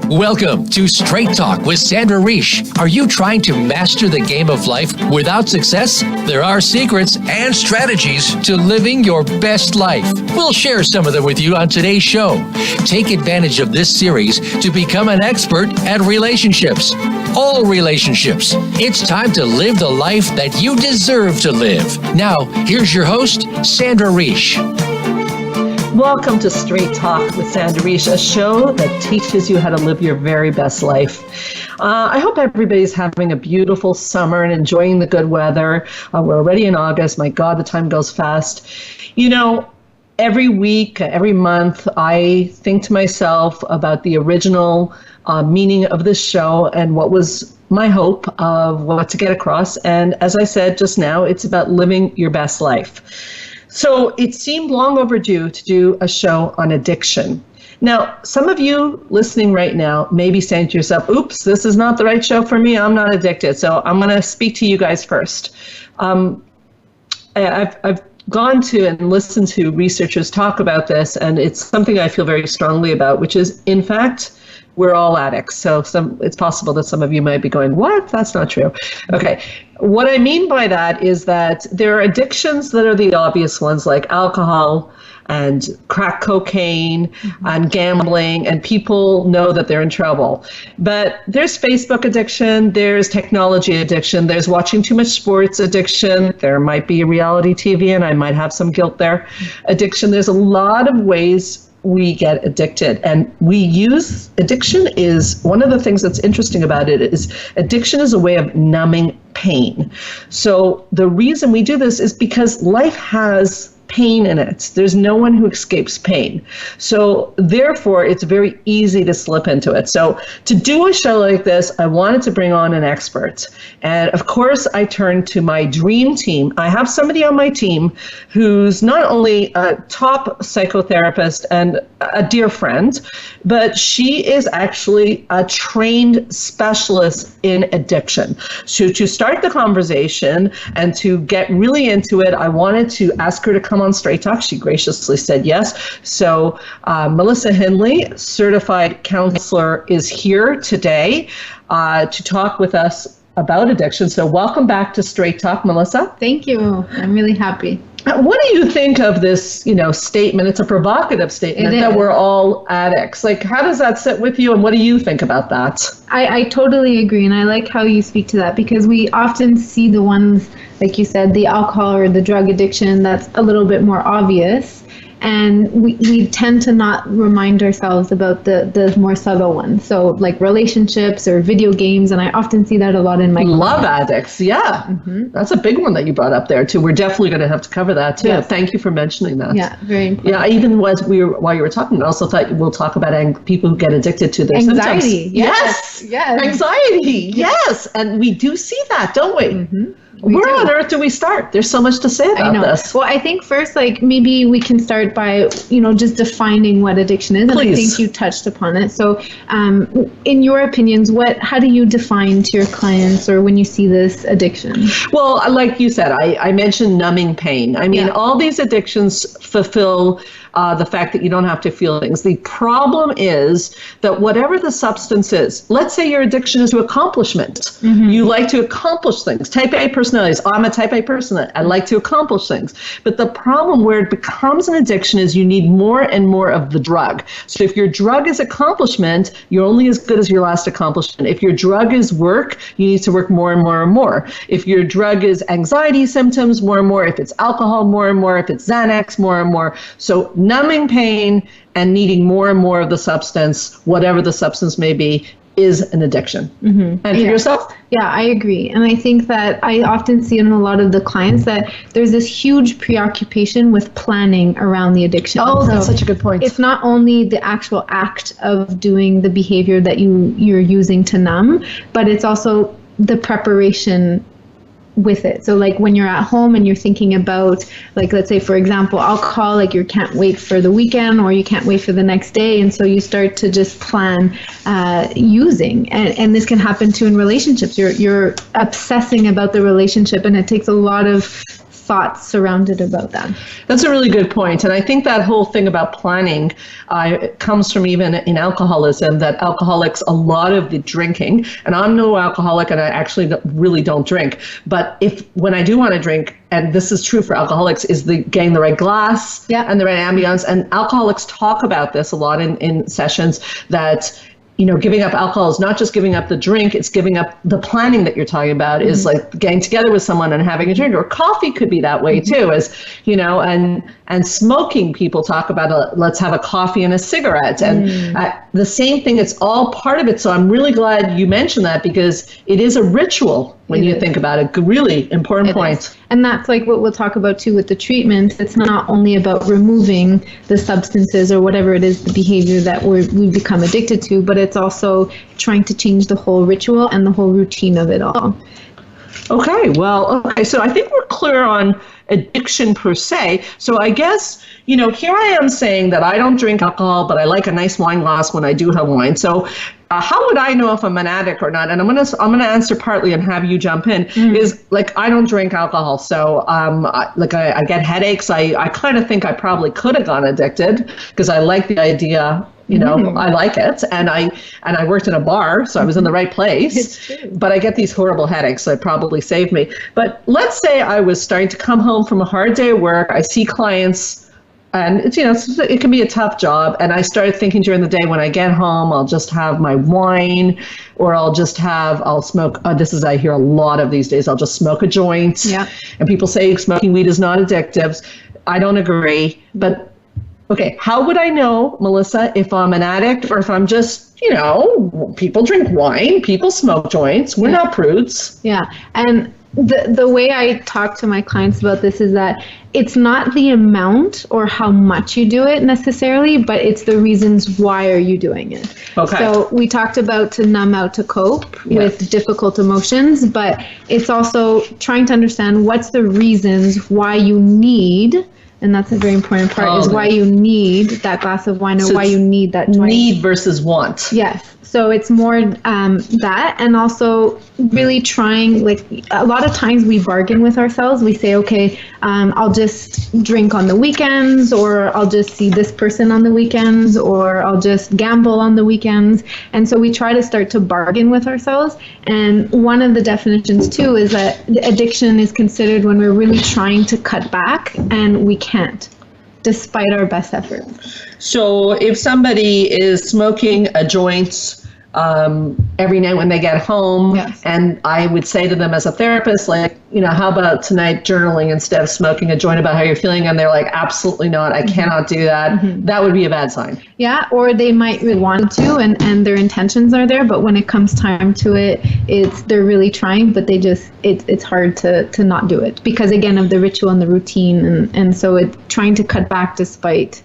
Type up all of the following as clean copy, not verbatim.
Welcome to Straight Talk with Sandra Reish. Are you trying to master the game of life without success? There are secrets and strategies to living your best life. We'll share some of them with you on today's show. Take advantage of this series to become an expert at relationships. All relationships. It's time to live the life that you deserve to live. Now, here's your host, Sandra Reish. Welcome to Straight Talk with Sandra Reish, a show that teaches you how to live your very best life. I hope everybody's having a beautiful summer and enjoying the good weather. We're already in August. My God, the time goes fast. You know, every week, every month, I think to myself about the original meaning of this show and what was my hope of what to get across. And as I said just now, it's about living your best life. So it seemed long overdue to do a show on addiction. Now, some of you listening right now may be saying to yourself, oops, this is not the right show for me. I'm not addicted. So I'm going to speak to you guys first. I've gone to and listened to researchers talk about this, and it's something I feel very strongly about, which is, in fact, we're all addicts. So it's possible that some of you might be going, what? That's not true. Okay. What I mean by that is that there are addictions that are the obvious ones, like alcohol and crack cocaine and gambling, and people know that they're in trouble. But there's Facebook addiction, there's technology addiction, there's watching too much sports addiction, there might be reality TV, and I might have some guilt there, addiction. There's a lot of ways we get addicted, and addiction is one of the things that's interesting about it is addiction is a way of numbing pain. So the reason we do this is because life has pain in it. There's no one who escapes pain. So therefore, it's very easy to slip into it. So to do a show like this, I wanted to bring on an expert. And of course, I turned to my dream team. I have somebody on my team who's not only a top psychotherapist and a dear friend, but she is actually a trained specialist in addiction. So to start the conversation and to get really into it, I wanted to ask her to come on Straight Talk. She graciously said yes. So Melissa Hindley, certified counselor, is here today to talk with us about addiction. So welcome back to Straight Talk, Melissa. Thank you. I'm really happy. What do you think of this, statement? It's a provocative statement that we're all addicts. Like, how does that sit with you, and what do you think about that? I totally agree, and I like how you speak to that, because we often see the ones, like you said, the alcohol or the drug addiction, that's a little bit more obvious. And we tend to not remind ourselves about the more subtle ones. So like relationships or video games, and I often see that a lot in my love addicts. Yeah, That's a big one that you brought up there too. We're definitely going to have to cover that too. Yes. Thank you for mentioning that. Yeah, very important. Yeah, even while you were talking, I also thought we'll talk about people who get addicted to their anxiety. Symptoms. Yes. Anxiety. Yes, and we do see that, don't we? Mm-hmm. Where on earth do we start? There's so much to say about this. Well, I think first, maybe we can start by, just defining what addiction is. Please. And I think you touched upon it. So, in your opinions, how do you define to your clients or when you see this addiction? Well, like you said, I mentioned numbing pain. I mean, all these addictions fulfill the fact that you don't have to feel things. The problem is that whatever the substance is, let's say your addiction is to accomplishment. Mm-hmm. You like to accomplish things. Type A personalities. I'm a type A person. I like to accomplish things. But the problem where it becomes an addiction is you need more and more of the drug. So if your drug is accomplishment, you're only as good as your last accomplishment. If your drug is work, you need to work more and more and more. If your drug is anxiety symptoms, more and more. If it's alcohol, more and more. If it's Xanax, more and more. So numbing pain and needing more and more of the substance, whatever the substance may be, is an addiction. Mm-hmm. And for yourself? Yeah, I agree. And I think that I often see in a lot of the clients that there's this huge preoccupation with planning around the addiction. Oh, that's such a good point. It's not only the actual act of doing the behavior that you're using to numb, but it's also the preparation with it. So like when you're at home and you're thinking about, like, let's say, for example, alcohol, like you can't wait for the weekend or you can't wait for the next day. And so you start to just plan using. And this can happen too in relationships. You're obsessing about the relationship, and it takes a lot of thoughts surrounded about that. That's a really good point. And I think that whole thing about planning comes from even in alcoholism, that alcoholics, a lot of the drinking, and I'm no alcoholic and I actually really don't drink, but when I do want to drink, and this is true for alcoholics, is getting the right glass and the right ambience. And alcoholics talk about this a lot in sessions, that giving up alcohol is not just giving up the drink, it's giving up the planning that you're talking about, is like getting together with someone and having a drink. Or coffee could be that way too, as and smoking, people talk about let's have a coffee and a cigarette, and the same thing. It's all part of it. So I'm really glad you mentioned that, because it is a ritual when you think about it. Really important point. And that's like what we'll talk about too with the treatment. It's not only about removing the substances or whatever it is, the behavior that we become addicted to, but it's also trying to change the whole ritual and the whole routine of it all. Okay, so I think we're clear on addiction per se. So I guess, here I am saying that I don't drink alcohol, but I like a nice wine glass when I do have wine. So how would I know if I'm an addict or not? And I'm gonna answer partly and have you jump in. Is like, I don't drink alcohol, so I get headaches. I kind of think I probably could have gone addicted, because I like the idea. I like it, and I worked in a bar, so I was in the right place. But I get these horrible headaches, so it probably saved me. But let's say I was starting to come home from a hard day of work. I see clients, and it's it can be a tough job. And I started thinking during the day, when I get home, I'll just have my wine, or I'll smoke. I hear a lot of these days. I'll just smoke a joint. Yeah. And people say smoking weed is not addictive. I don't agree, but. Okay, how would I know, Melissa, if I'm an addict or if I'm just, people drink wine, people smoke joints, we're not prudes. Yeah, and the way I talk to my clients about this is that it's not the amount or how much you do it necessarily, but it's the reasons why are you doing it. Okay. So we talked about to numb out, to cope with difficult emotions, but it's also trying to understand what's the reasons why you need. And that's a very important part, is why you need that glass of wine, or why you need that joint. Need versus want. Yes. So it's more that, and also really trying, like a lot of times we bargain with ourselves. We say, okay, I'll just drink on the weekends, or I'll just see this person on the weekends, or I'll just gamble on the weekends. And so we try to start to bargain with ourselves. And one of the definitions too is that addiction is considered when we're really trying to cut back and we can't, despite our best efforts. So if somebody is smoking a joint every night when they get home, and I would say to them as a therapist, like, how about tonight journaling instead of smoking a joint about how you're feeling? And they're like, absolutely not. I cannot do that. That would be a bad sign. Yeah, or they might really want to, and their intentions are there, but when it comes time to it, they're really trying, but it's hard to not do it because, again, of the ritual and the routine, and so it's trying to cut back despite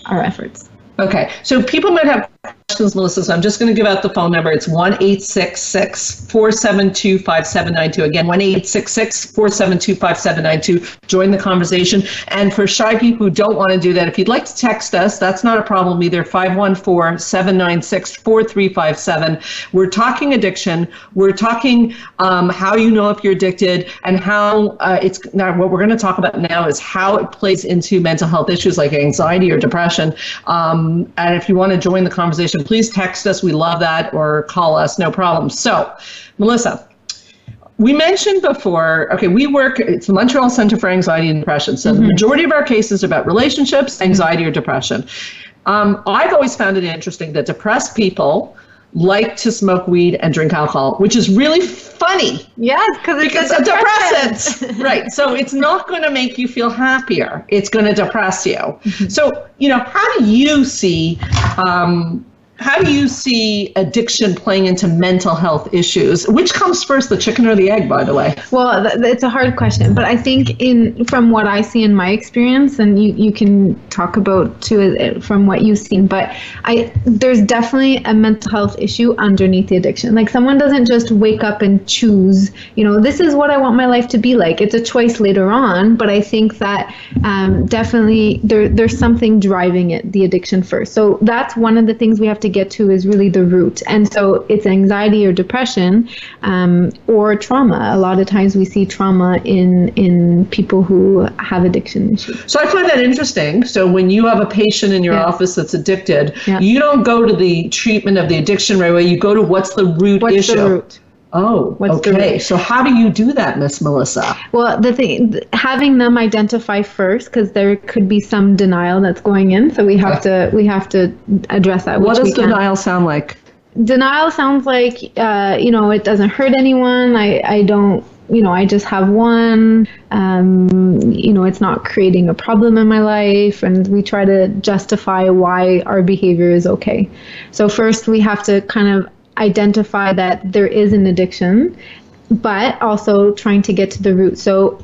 our efforts. Okay, so people might have questions, Melissa, so I'm just going to give out the phone number. It's 1-866-472-5792. Again, 1-866-472-5792. Join the conversation. And for shy people who don't want to do that, if you'd like to text us, that's not a problem either, 514-796-4357. We're talking addiction. We're talking how you know if you're addicted, and how now what we're going to talk about now is how it plays into mental health issues like anxiety or depression. And if you want to join the conversation, please text us. We love that, or call us, no problem. So, Melissa, we mentioned before, it's the Montreal Center for Anxiety and Depression. So the majority of our cases are about relationships, anxiety, or depression. I've always found it interesting that depressed people like to smoke weed and drink alcohol, which is really funny. Yes, because it's a depressant. Right. So it's not going to make you feel happier. It's going to depress you. So, how do you see addiction playing into mental health issues? Which comes first, the chicken or the egg, by the way? Well, it's a hard question, but I think from what I see in my experience, and you can talk about too from what you've seen, but there's definitely a mental health issue underneath the addiction. Like, someone doesn't just wake up and choose, this is what I want my life to be like. It's a choice later on, but I think that definitely there's something driving it, the addiction first. So that's one of the things we have to to get to is really the root. And so it's anxiety or depression, or trauma. A lot of times we see trauma in people who have addiction issues. So I find that interesting. So when you have a patient in your office that's addicted, you don't go to the treatment of the addiction right away. You go to what's the root issue. What's the root? Oh, okay. So how do you do that, Miss Melissa? Well, the thing, having them identify first, because there could be some denial that's going in. So we have to address that. What does denial sound like? Denial sounds like, it doesn't hurt anyone. I don't, I just have one. It's not creating a problem in my life. And we try to justify why our behavior is okay. So first we have to kind of identify that there is an addiction, but also trying to get to the root. So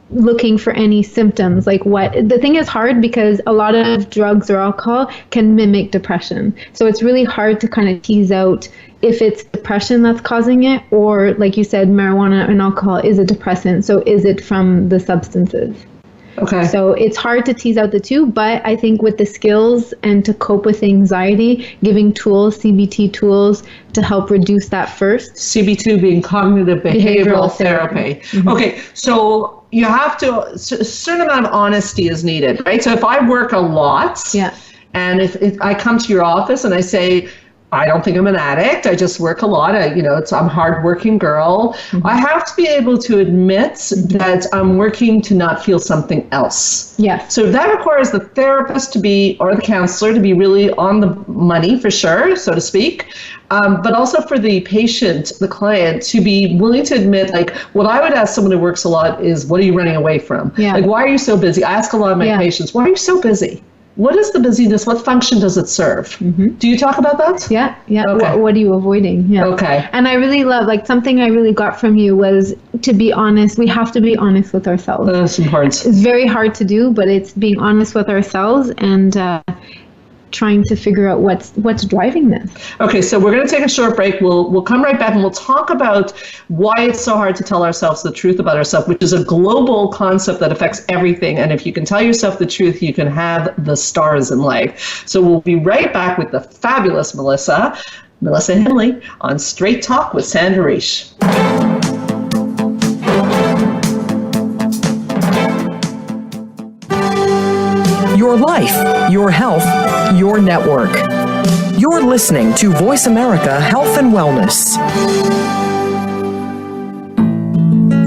looking for any symptoms, like the thing is hard because a lot of drugs or alcohol can mimic depression. So it's really hard to kind of tease out if it's depression that's causing it, or like you said, marijuana and alcohol is a depressant. So is it from the substances? Okay. So it's hard to tease out the two, but I think with the skills and to cope with anxiety, giving tools, CBT tools to help reduce that first. CBT being cognitive behavioral therapy. Mm-hmm. Okay, so you have to, a certain amount of honesty is needed, right? So if I work a lot, and if I come to your office and I say, I don't think I'm an addict. I just work a lot. I'm a hardworking girl. Mm-hmm. I have to be able to admit that I'm working to not feel something else. Yes. So that requires the therapist or the counselor to be really on the money for sure, so to speak. But also for the patient, the client, to be willing to admit, like, what I would ask someone who works a lot is, what are you running away from? Yeah. Like, why are you so busy? I ask a lot of my patients, why are you so busy? What is the busyness? What function does it serve? Mm-hmm. Do you talk about that? Yeah. Okay. What are you avoiding? Yeah. Okay. And I really love, something I really got from you was to be honest. We have to be honest with ourselves. That's important. It's very hard to do, but it's being honest with ourselves and trying to figure out what's driving this. Okay, so we're going to take a short break. We'll come right back and we'll talk about why it's so hard to tell ourselves the truth about ourselves, which is a global concept that affects everything. And if you can tell yourself the truth, you can have the stars in life. So we'll be right back with the fabulous Melissa Henley on Straight Talk with Sandra Reish. Your life, your health, your network. You're listening to Voice America Health and Wellness.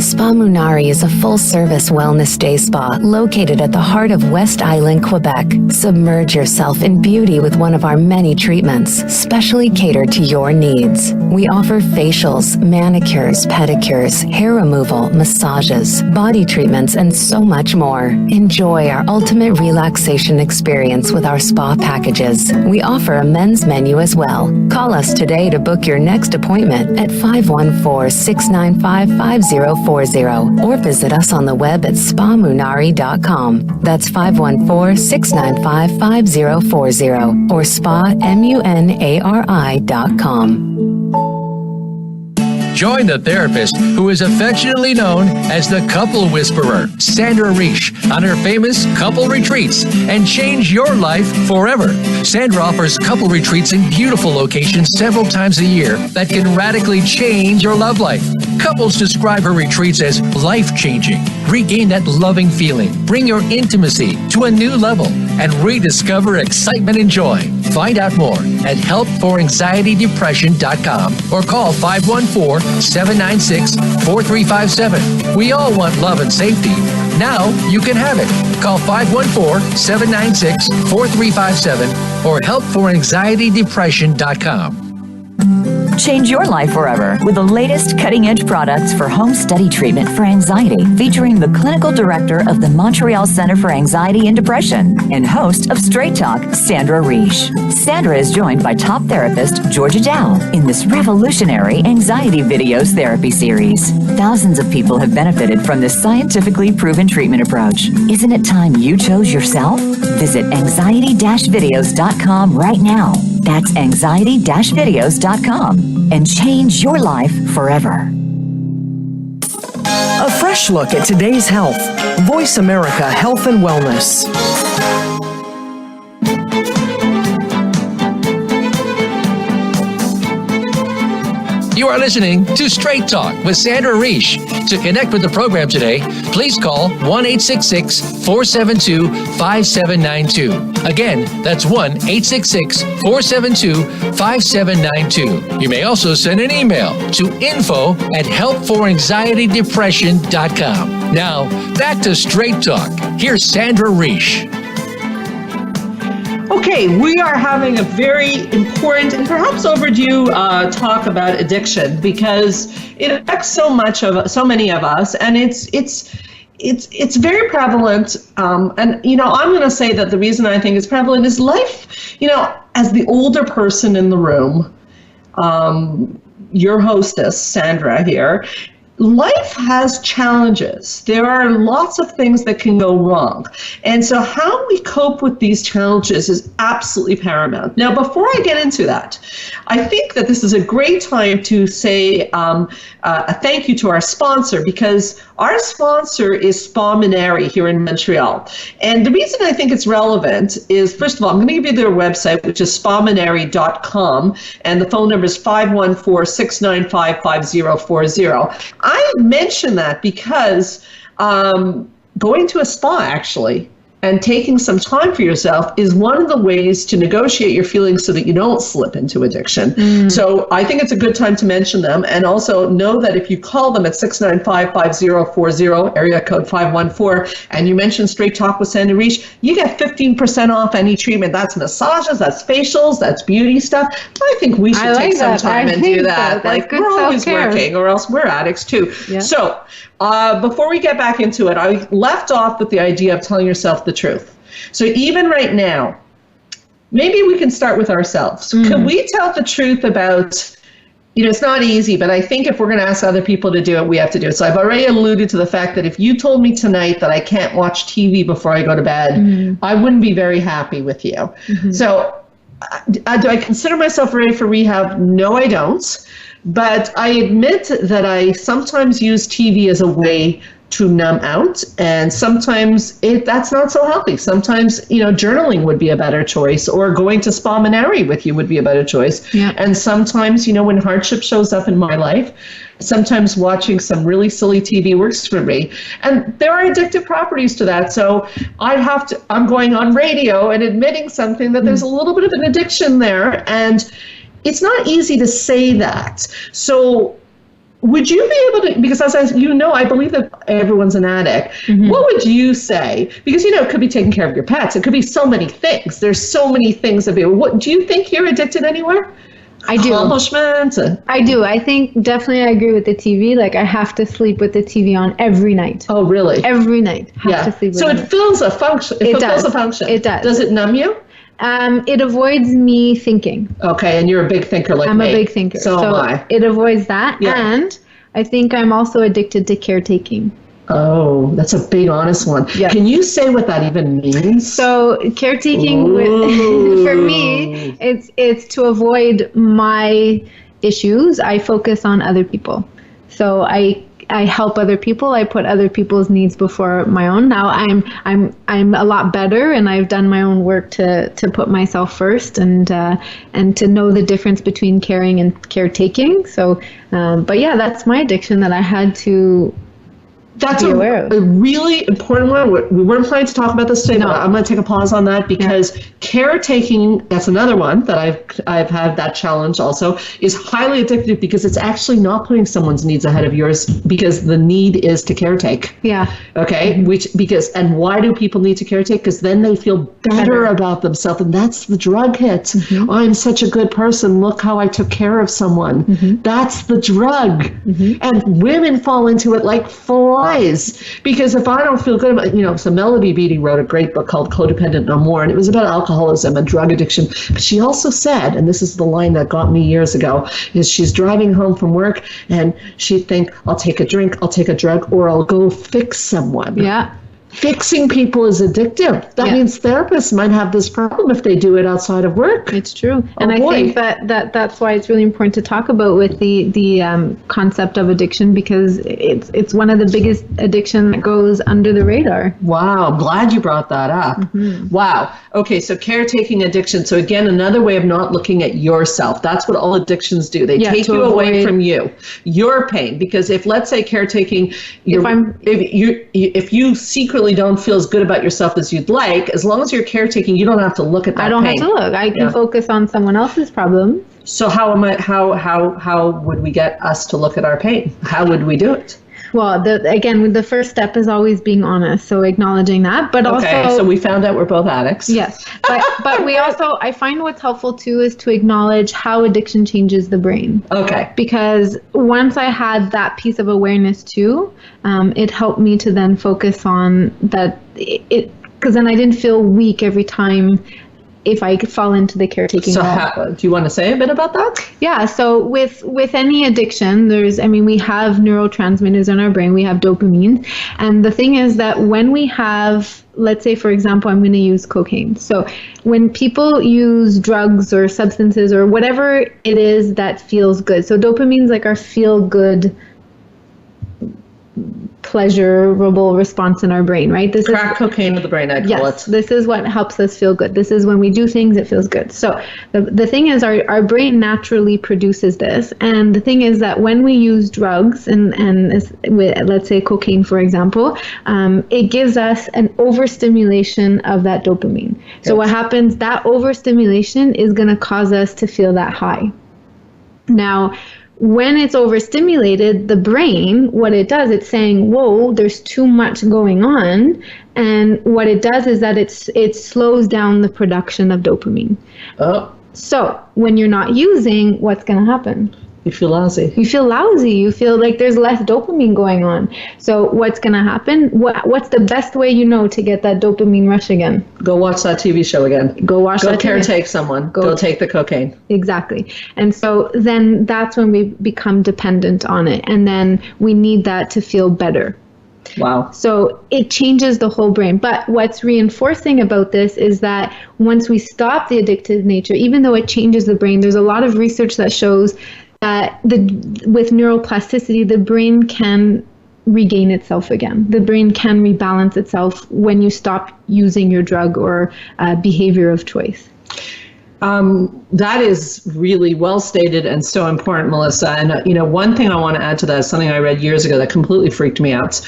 Spa Munari is a full-service wellness day spa located at the heart of West Island, Quebec. Submerge yourself in beauty with one of our many treatments, specially catered to your needs. We offer facials, manicures, pedicures, hair removal, massages, body treatments, and so much more. Enjoy our ultimate relaxation experience with our spa packages. We offer a men's menu as well. Call us today to book your next appointment at 514-695-5040 or visit us on the web at spamunari.com. That's 514-695-5040 or spamunari.com. Join the therapist who is affectionately known as the Couple Whisperer, Sandra Reish, on her famous couple retreats and change your life forever. Sandra offers couple retreats in beautiful locations several times a year that can radically change your love life. Couples describe her retreats as life-changing. Regain that loving feeling, bring your intimacy to a new level, and rediscover excitement and joy. Find out more at helpforanxietydepression.com or call 514-796-4357. We all want love and safety. Now you can have it. Call 514-796-4357 or helpforanxietydepression.com. Change your life forever with the latest cutting-edge products for home study treatment for anxiety, featuring the clinical director of the Montreal Center for Anxiety and Depression and host of Straight Talk, Sandra Reish. Sandra is joined by top therapist Georgia Dow in this revolutionary anxiety videos therapy series. Thousands of people have benefited from this scientifically proven treatment approach. Isn't it time you chose yourself? Visit anxiety-videos.com right now. That's anxiety-videos.com and change your life forever. A fresh look at today's health. Voice America Health and Wellness. You are listening to Straight Talk with Sandra Reish. To connect with the program today, please call 1-866-472-5792. Again, that's 1-866-472-5792. You may also send an email to info@helpforanxietydepression.com. Now, back to Straight Talk. Here's Sandra Reish. Okay, we are having a very important and perhaps overdue talk about addiction because it affects so many of us, and it's very prevalent. And I'm going to say that the reason I think it's prevalent is life. As the older person in the room, your hostess Sandra here. Life has challenges. There are lots of things that can go wrong. And so how we cope with these challenges is absolutely paramount. Now, before I get into that, I think that this is a great time to say a thank you to our sponsor, because our sponsor is Spa Minari here in Montreal. And the reason I think it's relevant is, first of all, I'm going to give you their website, which is spaminari.com, and the phone number is 514-695-5040. I mention that because going to a spa, actually, and taking some time for yourself is one of the ways to negotiate your feelings so that you don't slip into addiction. So I think it's a good time to mention them. And also know that if you call them at 695-5040, area code 514, and you mention Straight Talk with Sandra Reish, you get 15% off any treatment. That's massages, that's facials, that's beauty stuff. I think we should take some time and do that. Like, we're always working, or else we're addicts too. Yeah. So before we get back into it, I left off with the idea of telling yourself the truth. So even right now, maybe we can start with ourselves. Could we tell the truth about, it's not easy, but I think if we're going to ask other people to do it, we have to do it. So I've already alluded to the fact that if you told me tonight that I can't watch TV before I go to bed, I wouldn't be very happy with you. So do I consider myself ready for rehab? No, I don't. But I admit that I sometimes use TV as a way to numb out, and sometimes that's not so healthy. Sometimes, journaling would be a better choice, or going to Spa Minari with you would be a better choice. Yeah. And sometimes, when hardship shows up in my life, sometimes watching some really silly TV works for me. And there are addictive properties to that. So I'm going on radio and admitting something that there's a little bit of an addiction there, and it's not easy to say that. So would you be able to, because as I believe that everyone's an addict. What would you say? Because, it could be taking care of your pets. It could be so many things. There's so many things that what do you think you're addicted anywhere? I do. Accomplishment? I do. I think definitely I agree with the TV. Like, I have to sleep with the TV on every night. Oh, really? Every night. Have to sleep with it. So it fills a function. It fulfills a function. It does. Does it numb you? It avoids me thinking. Okay, and you're a big thinker like me. I'm a big thinker. So am I. It avoids that. Yeah. And I think I'm also addicted to caretaking. Oh, that's a big, honest one. Yeah. Can you say what that even means? So caretaking, for me, it's to avoid my issues. I focus on other people. So I help other people. I put other people's needs before my own. Now I'm a lot better, and I've done my own work to put myself first, and to know the difference between caring and caretaking. So, but yeah, that's my addiction that I had to. That's a really important one. We weren't planning to talk about this today, but I'm going to take a pause on that because caretaking, that's another one that I've had that challenge also, is highly addictive because it's actually not putting someone's needs ahead of yours, because the need is to caretake. Yeah. Okay. And why do people need to caretake? Because then they feel better about themselves, and that's the drug hit. Oh, I'm such a good person. Look how I took care of someone. That's the drug. And women fall into it like flies. Because if I don't feel good about, so Melody Beattie wrote a great book called Codependent No More, and it was about alcoholism and drug addiction. But she also said, and this is the line that got me years ago, is she's driving home from work and she'd think, I'll take a drink, I'll take a drug, or I'll go fix someone. Yeah. fixing people is addictive. That means therapists might have this problem if they do it outside of work. It's true. And I think that's why it's really important to talk about with the concept of addiction, because it's one of the biggest addiction that goes under the radar. Wow, I'm glad you brought that up. Wow. Okay, so caretaking addiction. So again, another way of not looking at yourself. That's what all addictions do. They take you away from you, your pain. Because if, let's say, caretaking, if you secretly don't feel as good about yourself as you'd like, as long as you're caretaking, you don't have to look at that pain. I don't have to look. I can focus on someone else's problem. So how would we get us to look at our pain? How would we do it? Well, the first step is always being honest. So acknowledging that, but also. Okay, so we found out we're both addicts. Yes, but we also, I find what's helpful too is to acknowledge how addiction changes the brain. Okay. Because once I had that piece of awareness too, it helped me to then focus on that. Because then I didn't feel weak every time if I could fall into the caretaking role. Do you want to say a bit about that? Yeah, so with any addiction, we have neurotransmitters in our brain, we have dopamine. And the thing is that when we have, let's say, for example, I'm going to use cocaine. So when people use drugs or substances or whatever it is that feels good. So dopamine is like our feel good, pleasurable response in our brain, right? This crack cocaine of the brain, I call it. This is what helps us feel good. This is when we do things, it feels good. So the thing is, our brain naturally produces this. And the thing is that when we use drugs, and let's say cocaine, for example, it gives us an overstimulation of that dopamine. So what happens, that overstimulation is going to cause us to feel that high. Now, when it's overstimulated, the brain, what it does, it's saying, whoa, there's too much going on. And what it does is that it slows down the production of dopamine. Oh. So when you're not using, what's going to happen? You feel lousy. You feel lousy. You feel like there's less dopamine going on. So what's going to happen? What's the best way to get that dopamine rush again? Go watch that TV show again. Go caretake someone. Go take the cocaine. Exactly. And so then that's when we become dependent on it. And then we need that to feel better. Wow. So it changes the whole brain. But what's reinforcing about this is that once we stop the addictive nature, even though it changes the brain, there's a lot of research that shows that with neuroplasticity, the brain can regain itself again. The brain can rebalance itself when you stop using your drug or behavior of choice. That is really well stated and so important, Melissa. And one thing I want to add to that is something I read years ago that completely freaked me out.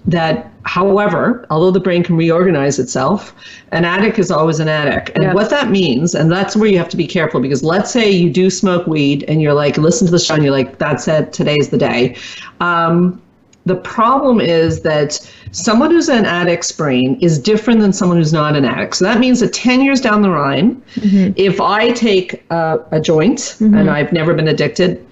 That, however, although the brain can reorganize itself, an addict is always an addict. And what that means, and that's where you have to be careful, because let's say you do smoke weed and you're like, listen to the show and you're like, that's it, today's the day. The problem is that someone who's an addict's brain is different than someone who's not an addict. So that means that 10 years down the line, if I take a joint and I've never been addicted,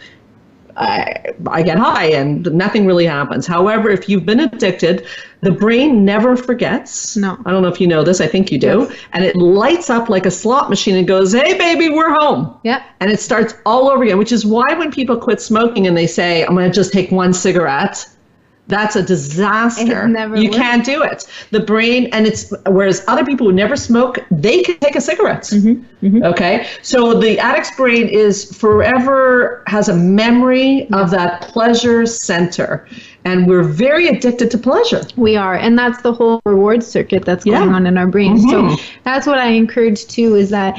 I get high and nothing really happens. However, if you've been addicted, the brain never forgets. No. I don't know if you know this. I think you do. Yes. And it lights up like a slot machine and goes, hey, baby, we're home. Yeah. And it starts all over again, which is why when people quit smoking and they say, I'm going to just take one cigarette, that's a disaster. You can't do it. The brain, whereas other people who never smoke, they can take a cigarette. Okay? So the addict's brain has a memory of that pleasure center. And we're very addicted to pleasure. We are. And that's the whole reward circuit that's going on in our brain. So that's what I encourage too, is that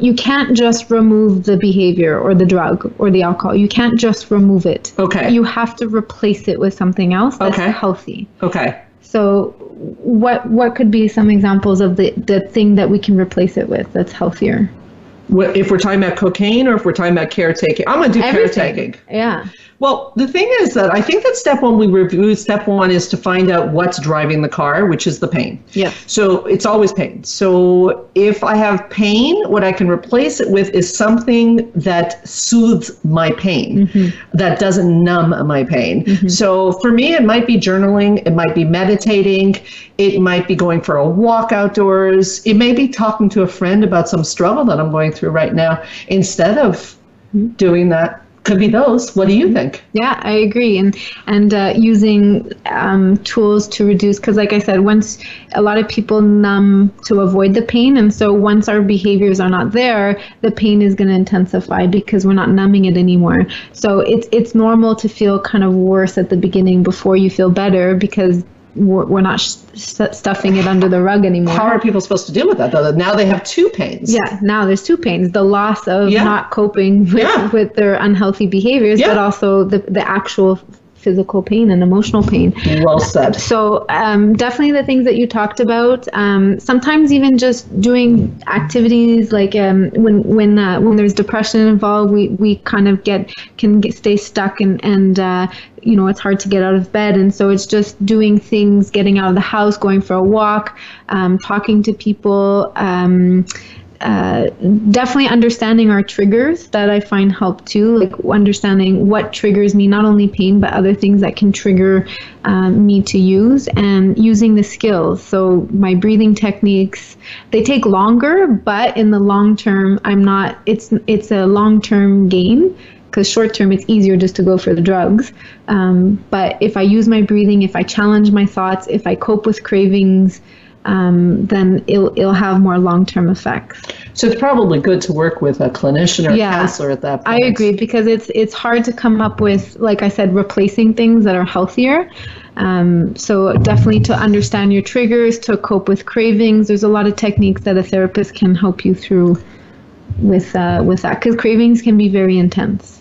you can't just remove the behavior or the drug or the alcohol. You can't just remove it. Okay. You have to replace it with something else that's healthy. Okay. So what could be some examples of the thing that we can replace it with that's healthier? If we're talking about cocaine or if we're talking about caretaking? I'm going to do caretaking. Yeah. Well, the thing is that I think that step one is to find out what's driving the car, which is the pain. Yeah. So it's always pain. So if I have pain, what I can replace it with is something that soothes my pain, that doesn't numb my pain. So for me, it might be journaling, it might be meditating, it might be going for a walk outdoors, it may be talking to a friend about some struggle that I'm going through right now, instead of doing that could be those. What do you think? Yeah, I agree. And using tools to reduce, because like I said, once a lot of people numb to avoid the pain, and so once our behaviors are not there, the pain is going to intensify because we're not numbing it anymore. So it's normal to feel kind of worse at the beginning before you feel better, because we're not stuffing it under the rug anymore. How are people supposed to deal with that, though? Now they have two pains. Yeah, now there's two pains. The loss of not coping with their unhealthy behaviors, but also the actual physical pain and emotional pain. Well said. So definitely the things that you talked about. Sometimes even just doing activities like when there's depression involved, we kind of can stay stuck and it's hard to get out of bed, and so it's just doing things, getting out of the house, going for a walk, talking to people. Definitely understanding our triggers, that I find help too, like understanding what triggers me, not only pain, but other things that can trigger me to use, and using the skills. So my breathing techniques, they take longer, but in the long term, it's a long-term gain, because short term it's easier just to go for the drugs. But if I use my breathing, if I challenge my thoughts, if I cope with cravings, then it'll have more long-term effects. So it's probably good to work with a clinician or a counselor at that point. I agree, because it's hard to come up with, like I said, replacing things that are healthier. So definitely to understand your triggers, to cope with cravings. There's a lot of techniques that a therapist can help you through with that, because cravings can be very intense.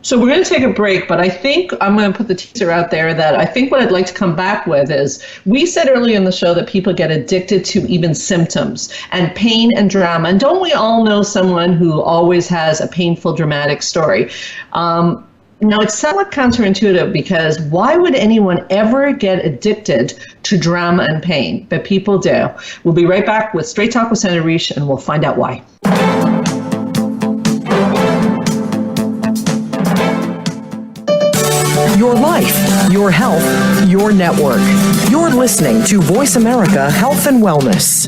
So we're going to take a break, but I think I'm going to put the teaser out there that I think what I'd like to come back with is, we said earlier in the show that people get addicted to even symptoms and pain and drama. And don't we all know someone who always has a painful, dramatic story? Now, it's somewhat counterintuitive, because why would anyone ever get addicted to drama and pain? But people do. We'll be right back with Straight Talk with Sandra Reish, and we'll find out why. Your life, your health, your network. You're listening to Voice America Health and Wellness.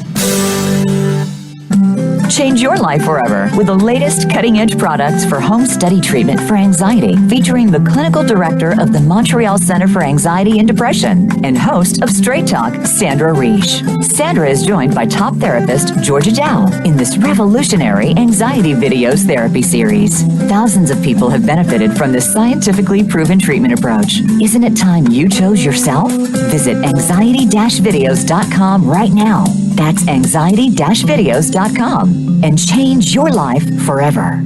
Change your life forever with the latest cutting-edge products for home study treatment for anxiety, featuring the clinical director of the Montreal Center for Anxiety and Depression and host of Straight Talk, Sandra Reish. Sandra is joined by top therapist Georgia Dow in this revolutionary anxiety videos therapy series. Thousands of people have benefited from this scientifically proven treatment approach. Isn't it time you chose yourself? Visit anxiety-videos.com right now. That's anxiety-videos.com and change your life forever.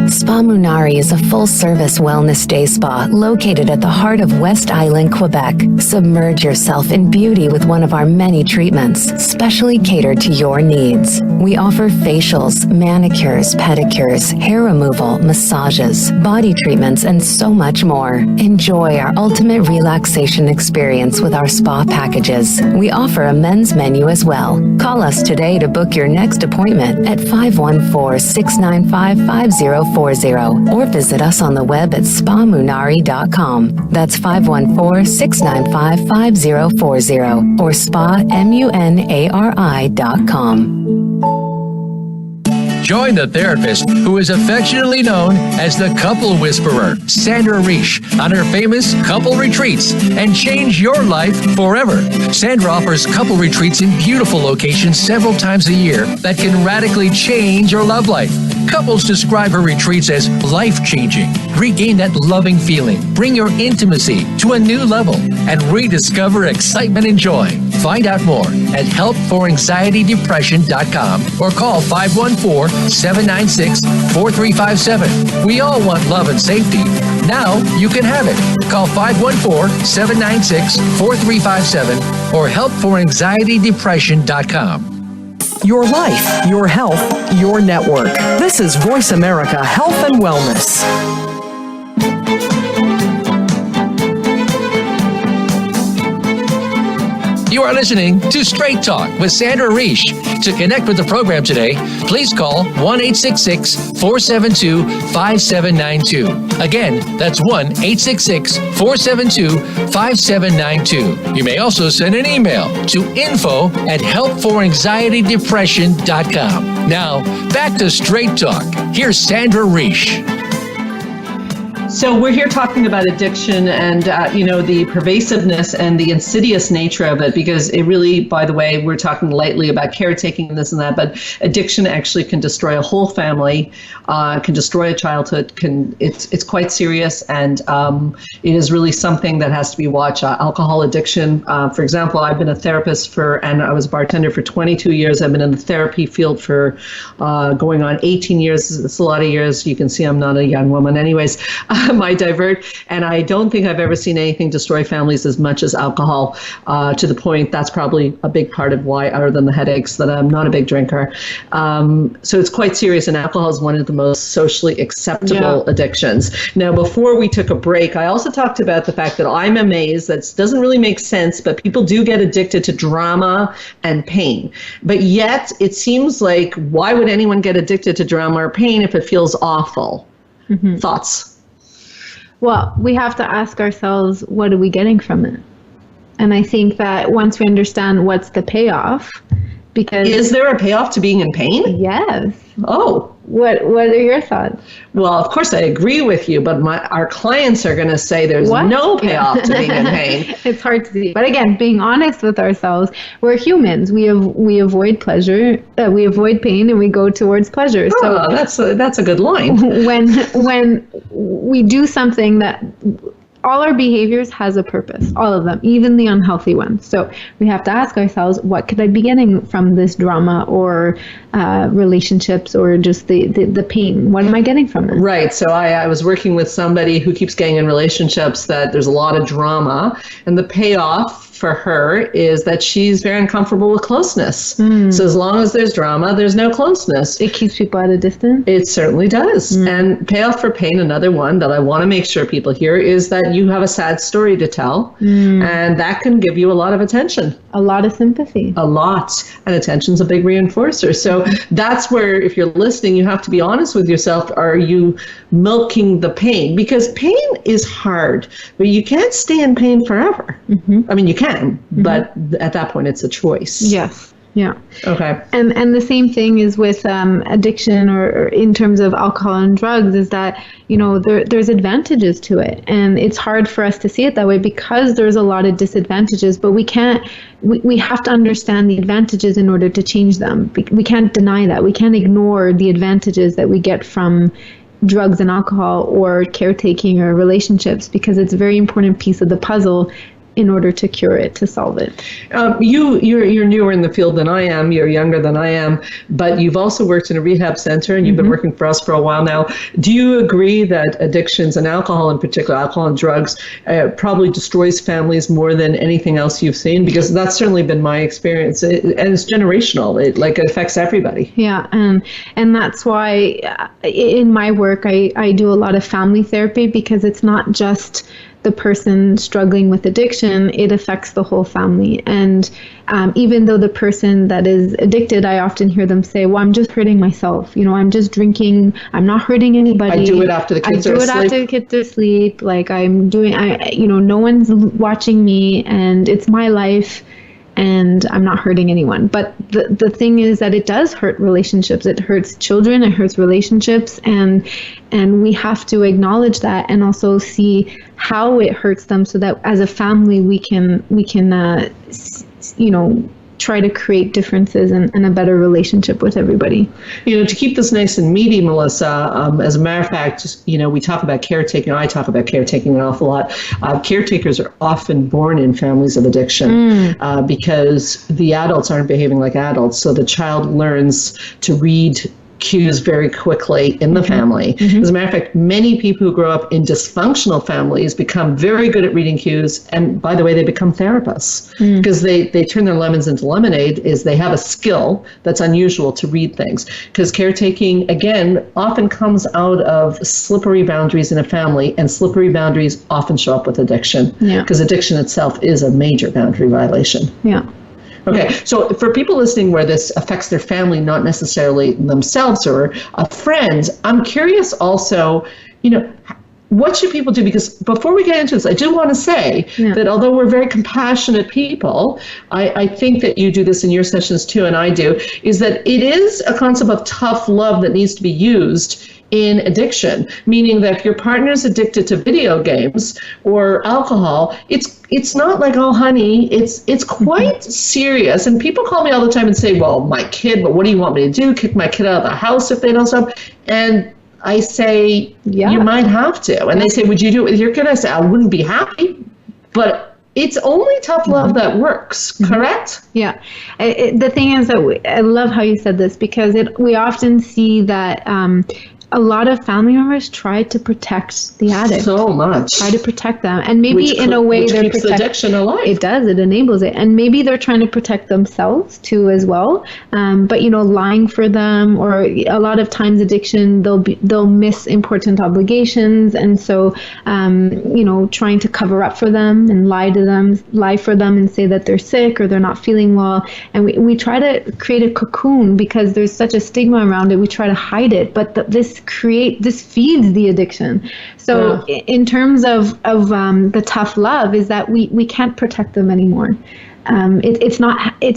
Spa Munari is a full-service wellness day spa located at the heart of West Island, Quebec. Submerge yourself in beauty with one of our many treatments, specially catered to your needs. We offer facials, manicures, pedicures, hair removal, massages, body treatments, and so much more. Enjoy our ultimate relaxation experience with our spa packages. We offer a men's menu as well. Call us today to book your next appointment at 514-695-5040 or visit us on the web at spamunari.com. That's 514-695-5040 or spamunari.com. Join the therapist who is affectionately known as the Couple Whisperer, Sandra Reish, on her famous couple retreats, and change your life forever. Sandra offers couple retreats in beautiful locations several times a year that can radically change your love life. Couples describe her retreats as life-changing. Regain that loving feeling, bring your intimacy to a new level, and rediscover excitement and joy. Find out more at helpforanxietydepression.com or call 514-796-4357. We all want love and safety. Now you can have it. Call 514-796-4357 or helpforanxietydepression.com. Your life, your health, your network. This is Voice America Health and Wellness. You are listening to Straight Talk with Sandra Reish. To connect with the program today, please call 1-866-472-5792. Again, that's 1-866-472-5792. You may also send an email to info@helpforanxietydepression.com. Now, back to Straight Talk. Here's Sandra Reish. So we're here talking about addiction and, the pervasiveness and the insidious nature of it, because it really, by the way, we're talking lightly about caretaking and this and that, but addiction actually can destroy a whole family, can destroy a childhood, it's quite serious, and it is really something that has to be watched. Alcohol addiction, for example, I've been a therapist and I was a bartender for 22 years. I've been in the therapy field for going on 18 years. It's a lot of years. You can see I'm not a young woman. Anyways, I divert, and I don't think I've ever seen anything destroy families as much as alcohol, to the point that's probably a big part of why, other than the headaches, that I'm not a big drinker. So it's quite serious, and alcohol is one of the most socially acceptable addictions. Now, before we took a break, I also talked about the fact that I'm amazed, that doesn't really make sense, but people do get addicted to drama and pain. But yet, it seems like, why would anyone get addicted to drama or pain if it feels awful? Mm-hmm. Thoughts? Well, we have to ask ourselves, what are we getting from it? And I think that once we understand what's the payoff, because... Is there a payoff to being in pain? Yes. Oh. What are your thoughts? Well, of course, I agree with you, but our clients are going to say there's no payoff to being in pain. It's hard to see. But again, being honest with ourselves, we're humans. We avoid pleasure, we avoid pain, and we go towards pleasure. Oh, so that's a good line. When we do something that... All our behaviors has a purpose, all of them, even the unhealthy ones. So we have to ask ourselves, what could I be getting from this drama or relationships or just the pain? What am I getting from it? Right. So I was working with somebody who keeps getting in relationships that there's a lot of drama, and the payoff for her is that she's very uncomfortable with closeness. So as long as there's drama, there's no closeness. It keeps people at a distance? It certainly does. And payoff for pain, another one that I want to make sure people hear, is that you have a sad story to tell, and that can give you a lot of attention. A lot of sympathy. A lot. And attention's a big reinforcer. So that's where, if you're listening, you have to be honest with yourself. Are you milking the pain? Because pain is hard, but you can't stay in pain forever. I mean, you can, but at that point, it's a choice. Yes. Yeah. Okay. And the same thing is with addiction or in terms of alcohol and drugs, is that, there's advantages to it. And it's hard for us to see it that way because there's a lot of disadvantages, but we have to understand the advantages in order to change them. We can't deny that. We can't ignore the advantages that we get from drugs and alcohol or caretaking or relationships, because it's a very important piece of the puzzle in order to cure it, to solve it. You're newer in the field than I am. You're younger than I am, but you've also worked in a rehab center, and you've been working for us for a while now. Do you agree that addictions, and alcohol in particular, alcohol and drugs, probably destroys families more than anything else you've seen? Because that's certainly been my experience, and it's generational. It affects everybody. Yeah, and that's why in my work I do a lot of family therapy, because it's not just the person struggling with addiction, it affects the whole family. And even though the person that is addicted, I often hear them say, well, I'm just hurting myself. I'm just drinking. I'm not hurting anybody. I do it after the kids are asleep. After the kids are asleep. Like no one's watching me, and it's my life, and I'm not hurting anyone. But the thing is that it does hurt relationships. It hurts children, it hurts relationships, and we have to acknowledge that and also see how it hurts them, so that as a family we can try to create differences and a better relationship with everybody. To keep this nice and meaty, Melissa, as a matter of fact, we talk about caretaking. I talk about caretaking an awful lot. Caretakers are often born in families of addiction because the adults aren't behaving like adults. So the child learns to read cues very quickly in the family. As a matter of fact, many people who grow up in dysfunctional families become very good at reading cues. And by the way, they become therapists because they turn their lemons into lemonade. Is they have a skill that's unusual to read things. Because caretaking, again, often comes out of slippery boundaries in a family, and slippery boundaries often show up with addiction. Because addiction itself is a major boundary violation. Okay, so for people listening where this affects their family, not necessarily themselves or friends, I'm curious also, what should people do? Because before we get into this, I do want to say that although we're very compassionate people, I think that you do this in your sessions too, and I do, is that it is a concept of tough love that needs to be used in addiction, meaning that if your partner's addicted to video games or alcohol, it's not like, oh, honey, it's quite serious. And people call me all the time and say, well, my kid, but what do you want me to do? Kick my kid out of the house if they don't stop? And I say, you might have to. And they say, would you do it with your kid? I say, I wouldn't be happy, but it's only tough love that works, correct? Yeah. The thing is that I love how you said this, because we often see that a lot of family members try to protect the addict. So much. Try to protect them. And maybe in a way they're keeps the addiction alive. It does. It enables it. And maybe they're trying to protect themselves too as well. But, lying for them, or a lot of times addiction, they'll miss important obligations. And so, trying to cover up for them and lie for them and say that they're sick or they're not feeling well. And we try to create a cocoon because there's such a stigma around it. We try to hide it. But this feeds the addiction. So in terms of the tough love is that we can't protect them anymore. It's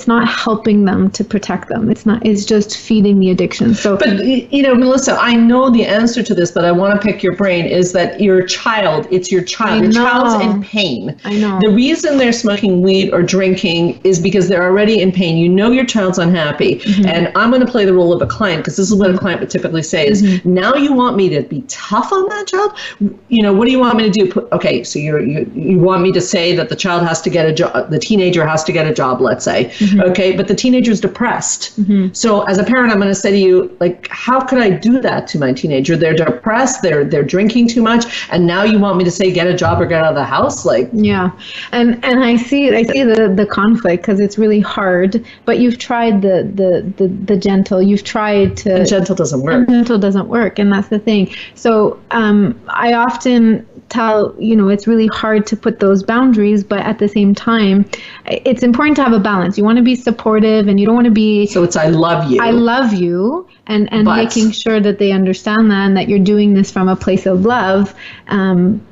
not helping them to protect them. It's just feeding the addiction. So, but Melissa, I know the answer to this, but I want to pick your brain. Is that your child? It's your child. Your child's in pain. I know. The reason they're smoking weed or drinking is because they're already in pain. Your child's unhappy, and I'm going to play the role of a client, because this is what a client would typically say: is now you want me to be tough on that child? What do you want me to do? Okay, so you want me to say that the child has to get a job, the teenager has to get a job, let's say, okay, but the teenager's depressed. So as a parent, I'm going to say to you, like, how could I do that to my teenager? They're depressed, they're drinking too much, and now you want me to say get a job or get out of the house? Like, and I see the conflict, because it's really hard. But you've tried the gentle. You've tried to. And gentle doesn't work. And gentle doesn't work, and that's the thing. So I often tell, it's really hard to put those boundaries, but at the same time, it's important to have a balance. You want to be supportive, and you don't want to be. So it's I love you. I love you, and making sure that they understand that, and that you're doing this from a place of love.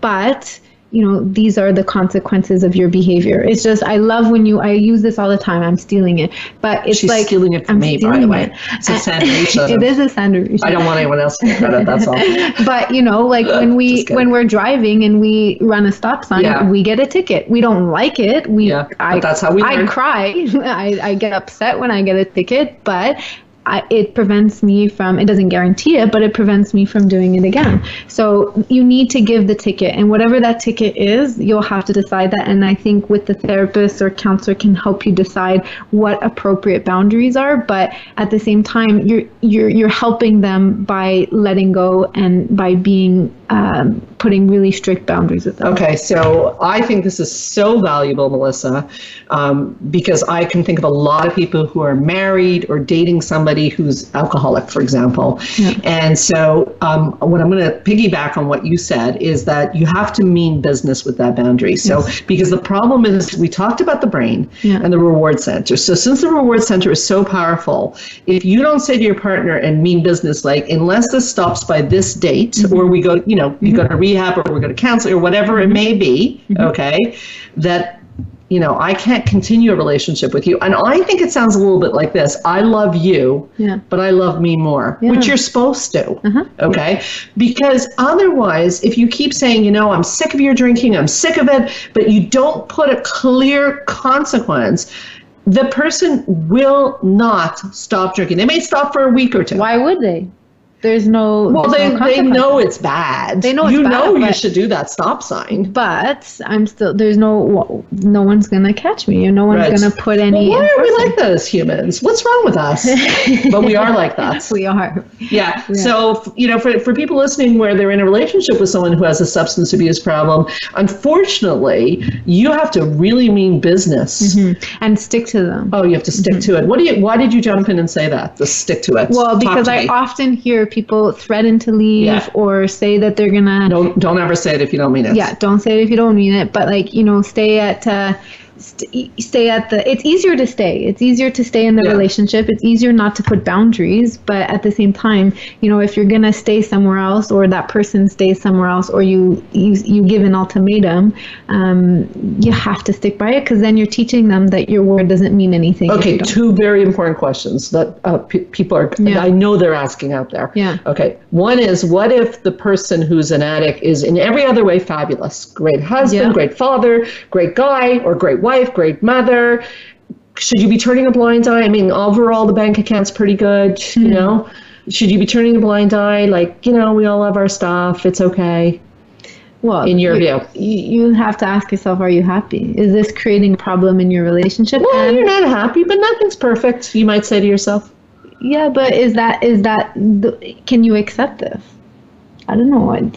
But these are the consequences of your behavior. It's just, I love when I use this all the time. I'm stealing it, but it's She's like stealing it from me, by the way. It's a sandwich. It is a sandwich. I don't want anyone else to get credit. That's all. But like when we're driving and we run a stop sign, we get a ticket. We don't like it. But that's how we learn. I cry. I get upset when I get a ticket, but it prevents me from, it doesn't guarantee it, but it prevents me from doing it again. So you need to give the ticket, and whatever that ticket is, you'll have to decide that. And I think with the therapist or counselor can help you decide what appropriate boundaries are. But at the same time, you're helping them by letting go and by being putting really strict boundaries with them. Okay, so I think this is so valuable, Melissa, because I can think of a lot of people who are married or dating somebody who's alcoholic, for example. And so what I'm going to piggyback on what you said is that you have to mean business with that boundary. So because the problem is, we talked about the brain and the reward center. So since the reward center is so powerful, if you don't say to your partner and mean business, like, unless this stops by this date, or we go, you go to rehab, or we go to counseling, or whatever it may be, okay, that I can't continue a relationship with you. And I think it sounds a little bit like this: I love you, but I love me more, which you're supposed to, okay? Because otherwise, if you keep saying, I'm sick of your drinking, I'm sick of it, but you don't put a clear consequence, the person will not stop drinking. They may stop for a week or two. Why would they? there's no. Well, there's no they know consequences. it's bad. They know it's you bad, know you but- should do that stop sign. But I'm still. There's no one's gonna catch me, and no one's Right. gonna put any. Well, why are we enforcement. like that as humans? What's wrong with us? But we are like that. We are. Yeah. So, for people listening where they're in a relationship with someone who has a substance abuse problem, unfortunately, you have to really mean business. And stick to them. Oh, you have to stick to it. Why did you jump in and say that? The stick to it. Well, Talk because to I me. often hear people threaten to leave Yeah. or say that they're gonna. Don't ever say it if you don't mean it. Yeah, don't say it if you don't mean it. But stay at the. It's easier to stay. It's easier to stay in the Yeah. relationship. It's easier not to put boundaries. But at the same time, if you're gonna stay somewhere else, or that person stays somewhere else, or you give an ultimatum, you have to stick by it, because then you're teaching them that your word doesn't mean anything. if Okay, you don't. two very important questions that people are, Yeah. I know they're asking out there. Yeah. Okay, one is, what if the person who's an addict is in every other way fabulous? Great husband, Yeah. great father, great guy, or great wife, great mother. Should you be turning a blind eye? I mean, overall, the bank account's pretty good, Should you be turning a blind eye? We all have our stuff. It's okay. Well, in your view. You have to ask yourself, are you happy? Is this creating a problem in your relationship? Well, you're not happy, but nothing's perfect, you might say to yourself. Yeah, but can you accept this? I don't know.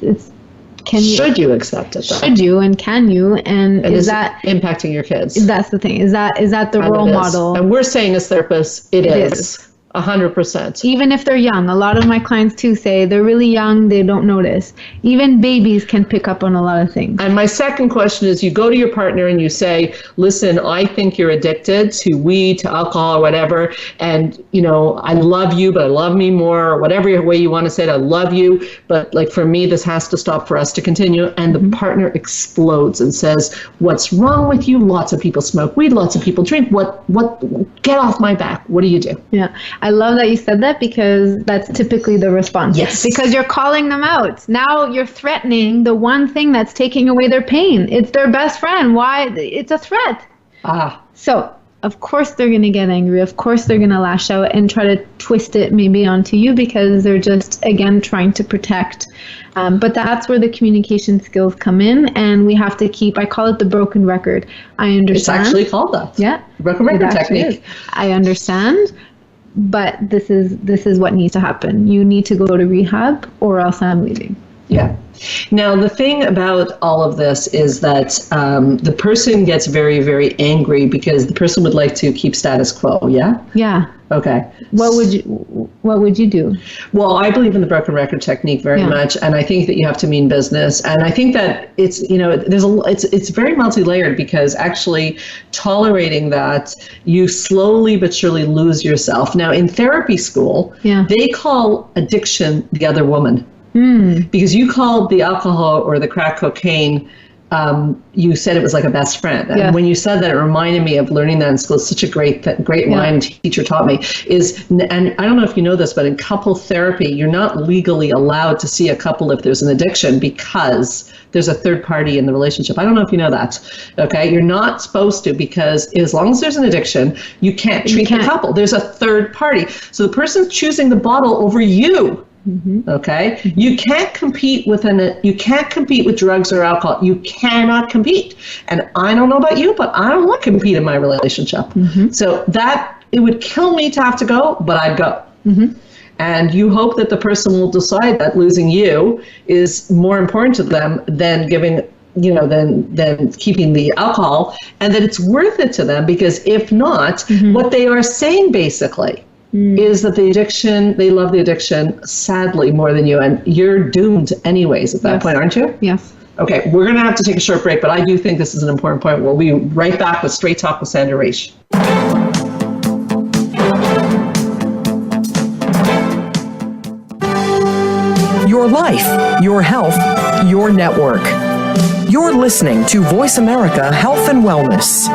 Should you accept it, though? Should you, and can you? And And is is that it impacting your kids? That's the thing. Is that the And role it is. model? And we're saying as therapists, it is. 100%. Even if they're young, a lot of my clients too say they're really young, they don't notice. Even babies can pick up on a lot of things. And my second question is, you go to your partner and you say, listen, I think you're addicted to weed, to alcohol, or whatever. And, I love you, but I love me more, or whatever way you want to say it. I love you, but for me, this has to stop for us to continue. And the partner explodes and says, what's wrong with you? Lots of people smoke weed. Lots of people drink. Get off my back. What do you do? Yeah. I love that you said that, because that's typically the response. Yes. Because you're calling them out. Now you're threatening the one thing that's taking away their pain. It's their best friend. Why? It's a threat. So, of course they're going to get angry. Of course they're going to lash out and try to twist it maybe onto you, because they're just, again, trying to protect. But that's where the communication skills come in, and we have to keep, I call it the broken record. I understand. It's actually called that. Yeah. Broken record It actually technique. is. I understand, but this is what needs to happen. You need to go to rehab, or else I'm leaving. Yeah. Now, the thing about all of this is that the person gets very, very angry because the person would like to keep status quo. Yeah? Yeah. Okay. What would you do? Well, I believe in the broken record technique very much, and I think that you have to mean business. And I think that it's it's very multi-layered, because actually tolerating that, you slowly but surely lose yourself. Now, in therapy school, they call addiction the other woman. Because you called the alcohol or the crack cocaine, you said it was like a best friend. And when you said that, it reminded me of learning that in school. It's such a great line teacher taught me and I don't know if you know this, but in couple therapy, you're not legally allowed to see a couple if there's an addiction, because there's a third party in the relationship. I don't know if you know that. Okay. You're not supposed to, because as long as there's an addiction, you can't treat the couple. There's a third party. So the person's choosing the bottle over you. Okay, you can't compete with drugs or alcohol. You cannot compete. And I don't know about you, but I don't want to compete in my relationship. So that it would kill me to have to go, but I'd go. And you hope that the person will decide that losing you is more important to them than giving, than keeping the alcohol, and that it's worth it to them, because if not, what they are saying basically is that they love the addiction, sadly, more than you, and you're doomed anyways at that point, aren't you? Yes. Okay, we're going to have to take a short break, but I do think this is an important point. We'll be right back with Straight Talk with Sandra Reish. Your life, your health, your network. You're listening to Voice America Health and Wellness.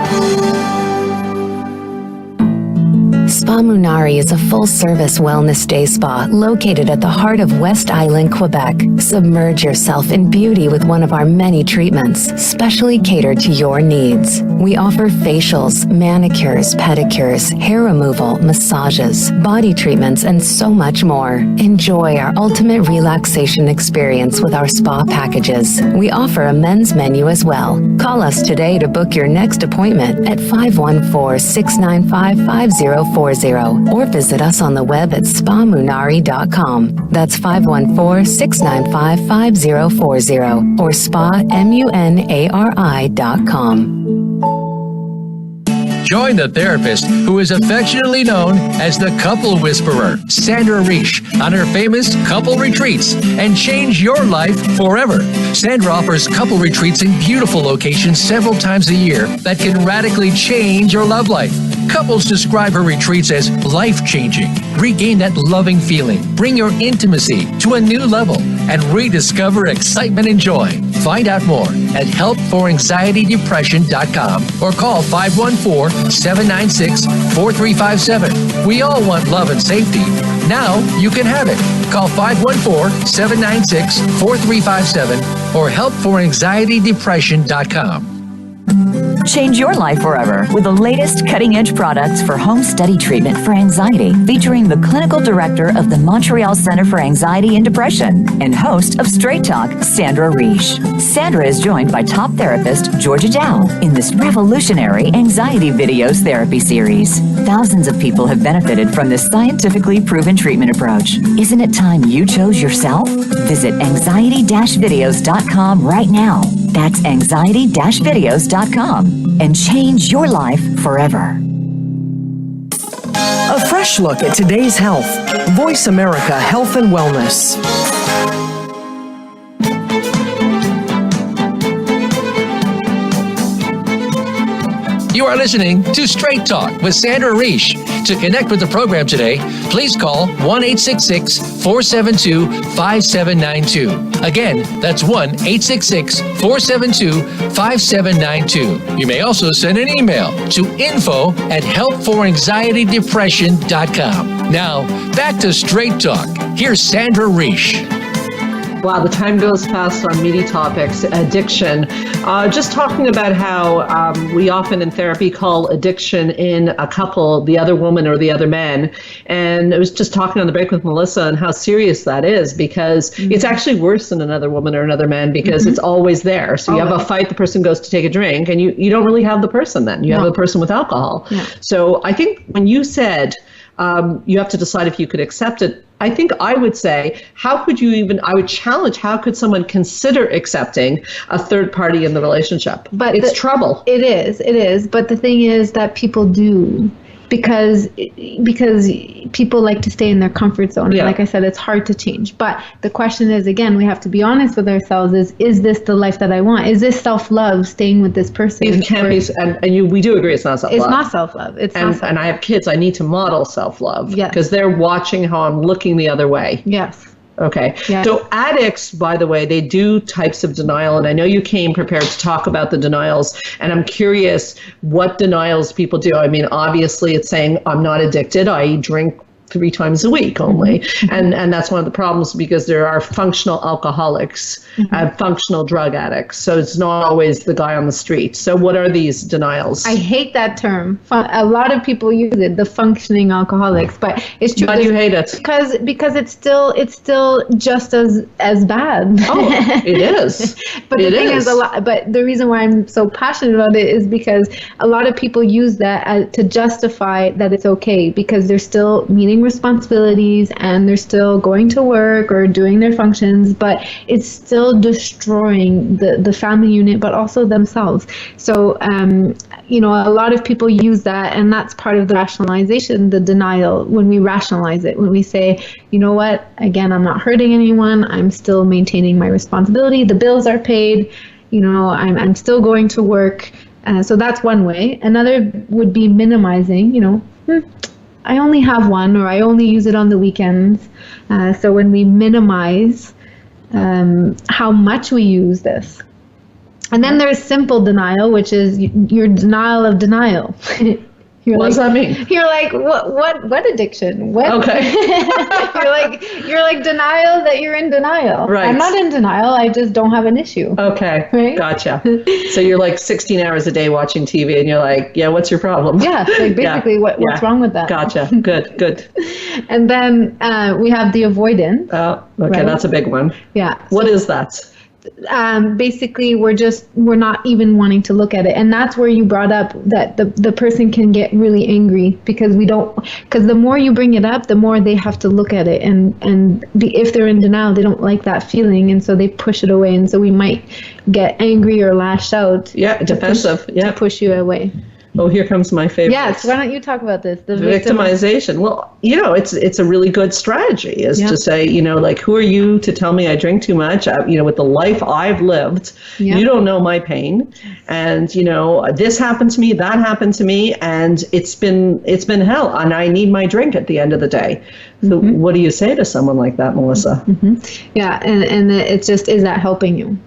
Spa Munari is a full-service wellness day spa located at the heart of West Island, Quebec. Submerge yourself in beauty with one of our many treatments, specially catered to your needs. We offer facials, manicures, pedicures, hair removal, massages, body treatments, and so much more. Enjoy our ultimate relaxation experience with our spa packages. We offer a men's menu as well. Call us today to book your next appointment at 514-695-5040 or visit us on the web at spamunari.com. That's 514-695-5040 or spamunari.com. Join the therapist who is affectionately known as the Couple Whisperer, Sandra Reish, on her famous couple retreats and change your life forever. Sandra offers couple retreats in beautiful locations several times a year that can radically change your love life. Couples describe her retreats as life-changing. Regain that loving feeling, bring your intimacy to a new level, and rediscover excitement and joy. Find out more at helpforanxietydepression.com or call 514-796-4357. We all want love and safety. Now you can have it. Call 514-796-4357 or helpforanxietydepression.com. Change your life forever with the latest cutting-edge products for home study treatment for anxiety, featuring the clinical director of the Montreal Center for Anxiety and Depression and host of Straight Talk, Sandra Reish. Sandra is joined by top therapist Georgia Dow in this revolutionary anxiety videos therapy series. Thousands of people have benefited from this scientifically proven treatment approach. Isn't it time you chose yourself? Visit anxiety-videos.com right now. That's anxiety-videos.com and change your life forever. A fresh look at today's health. Voice America Health and Wellness. You are listening to Straight Talk with Sandra Reish. To connect with the program today, please call 1-866-472-5792. Again, that's 1-866-472-5792. You may also send an email to info@helpforanxietydepression.com. Now, back to Straight Talk. Here's Sandra Reish. Wow, the time goes fast on meaty topics, addiction. Just talking about how we often in therapy call addiction in a couple the other woman or the other man. And I was just talking on the break with Melissa and how serious that is, because it's actually worse than another woman or another man, because it's always there. So you have a fight, the person goes to take a drink, and you don't really have the person then. You have the person with alcohol. Yeah. So I think when you said you have to decide if you could accept it, I think I would say, how could you even, I would challenge, how could someone consider accepting a third party in the relationship? But it's trouble. It is. But the thing is that people do, because people like to stay in their comfort zone. Yeah. Like I said, it's hard to change. But the question is, again, we have to be honest with ourselves, is this the life that I want? Is this self-love, staying with this person? It can't be, we do agree it's not self-love. It's not self-love. It's not self-love. And I have kids, I need to model self-love. Yes. Because they're watching how I'm looking the other way. Yes. Okay. Yes. So addicts, by the way, they do types of denial. And I know you came prepared to talk about the denials. And I'm curious what denials people do. I mean, obviously it's saying I'm not addicted. I drink 3 times a week only. And that's one of the problems, because there are functional alcoholics and functional drug addicts. So it's not always the guy on the street. So what are these denials? I hate that term. A lot of people use it, the functioning alcoholics, but it's true. Why do you hate it? Because it's still just as bad. Oh, it is. But the thing is, but the reason why I'm so passionate about it is because a lot of people use that to justify that it's okay, because they're still meeting responsibilities and they're still going to work or doing their functions, but it's still destroying the family unit, but also themselves. So a lot of people use that, and that's part of the rationalization, the denial. When we rationalize it, when we say, you know what, again, I'm not hurting anyone, I'm still maintaining my responsibility, the bills are paid, I'm still going to work. So that's one way. Another would be minimizing, I only have one, or I only use it on the weekends. So when we minimize how much we use this. And then there's simple denial, which is your denial of denial. What does that mean? You're like, what addiction? What? Okay. you're like denial that you're in denial. Right. I'm not in denial. I just don't have an issue. Okay. Right? Gotcha. So you're like 16 hours a day watching TV and you're like, yeah, what's your problem? Yeah. Like basically what's wrong with that? Gotcha. Good. And then we have the avoidance. Oh, okay. Right. That's a big one. Yeah. What is that? Basically we're not even wanting to look at it, and that's where you brought up that the person can get really angry because the more you bring it up, the more they have to look at it, and if they're in denial, they don't like that feeling, and so they push it away, and so we might get angry or lash out. Defensive. To push you away. Oh, here comes my favorite. Yes, why don't you talk about this? The victimization. Well, it's a really good strategy is to say, like, who are you to tell me I drink too much? With the life I've lived, you don't know my pain. And, this happened to me, that happened to me, and it's been hell, and I need my drink at the end of the day. So what do you say to someone like that, Melissa? Yeah, and it's just, is that helping you?